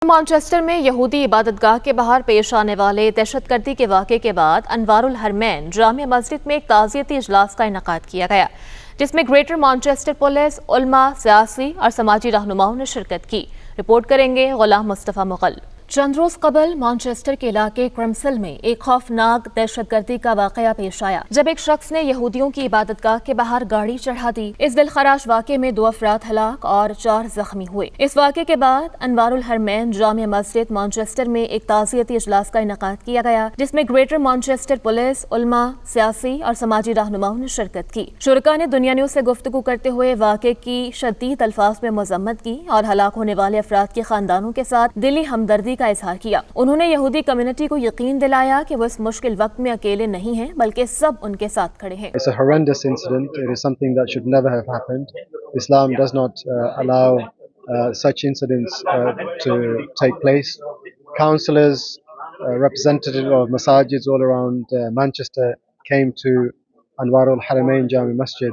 Manchester में यहूदी इबादतगाह के बाहर पेश आने वाले दहशतगर्दी के वाक़े के बाद अनवारुल हरमैन जामिया मस्जिद में एक ताज़ियती इजलास का इनेकाद किया गया, जिसमें ग्रेटर मैनचेस्टर पुलिस, उलमा, सियासी और समाजी रहनुमाओं ने शिरकत की। रिपोर्ट करेंगे गुलाम मुस्तफ़ा मुगल। चंद रोज कबल मैनचेस्टर के इलाके क्रमसल में एक खौफनाक दहशतगर्दी का वाकया पेश आया, जब एक शख्स ने यहूदियों की इबादतगाह के बाहर गाड़ी चढ़ा दी। इस दिलखराश वाक़े में 2 अफराद हलाक और 4 जख्मी हुए। इस वाक़े के बाद अनवारुल हरमैन जामिया मस्जिद मैनचेस्टर में एक ताज़ियती इजलास का इनेकाद किया गया, जिसमें ग्रेटर मैनचेस्टर पुलिस, उलमा, सियासी और समाजी रहनुमाओं ने शिरकत की। शुरका ने दुनिया न्यूज़ से गुफ्तगू करते हुए वाक़े की शदीद अल्फाज में मजम्मत की और हलाक होने वाले अफराद के खानदानों के साथ दिली हमदर्दी का इजहार किया। उन्होंने यहूदी कम्युनिटी को यकीन दिलाया कि वो इस मुश्किल वक्त में अकेले नहीं हैं, बल्कि सब उनके साथ खड़े हैं। It's a horrendous incident. It is something that should never have happened. Islam does not allow such incidents to take place. Councillors, representatives of masajids all around Manchester came to Anwarul Haramain Jami Masjid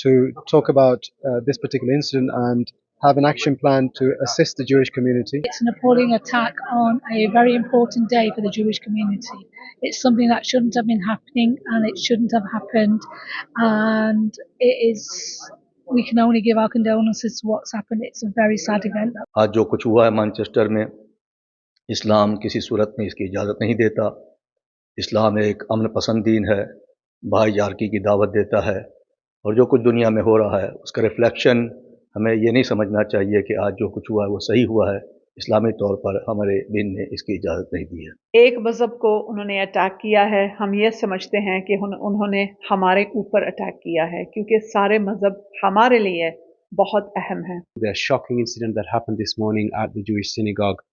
to talk about this particular incident and have an action plan to assist the Jewish community. It's an appalling attack on a very important day for the Jewish community. It's something that shouldn't have been happening and it shouldn't have happened, and we can only give our condolences to what's happened. It's a very sad event. आज जो कुछ हुआ है Manchester में, इस्लाम किसी सूरत में इसकी इजाज़त नहीं देता। इस्लाम एक अमन पसंद दीन है, भाईचारगी की दावत देता है, और जो कुछ दुनिया में हो रहा है उसका रिफ्लेक्शन हमें ये नहीं समझना चाहिए कि आज जो कुछ हुआ है वो सही हुआ है। इस्लामी तौर पर हमारे दीन ने इसकी इजाज़त नहीं दी है। एक मज़हब को उन्होंने अटैक किया है, हम ये समझते हैं कि उन्होंने हमारे ऊपर अटैक किया है, क्योंकि सारे मज़हब हमारे लिए बहुत अहम है। The shocking incident that happened this morning at the Jewish synagogue,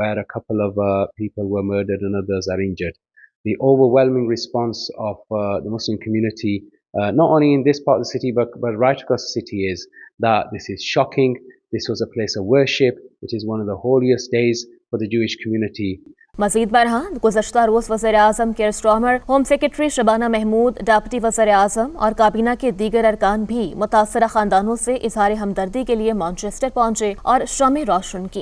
where a couple of people were murdered and others are injured. The overwhelming response of the Muslim community, not only in this part of the city but right across the city, is that this is shocking. This was a place of worship, which is one of the holiest days for the Jewish community. मज़ीद बरहान गुज़श्ता रोज़ वज़ीर-ए-आज़म Keir Starmer, home secretary Shabana Mahmood, deputy वज़ीर-ए-आज़म और काबीना के दीगर अरकान भी मुतासरा खानदानों से इज़हार हमदर्दी के लिए मैनचेस्टर पहुंचे और शम्में रोशन की।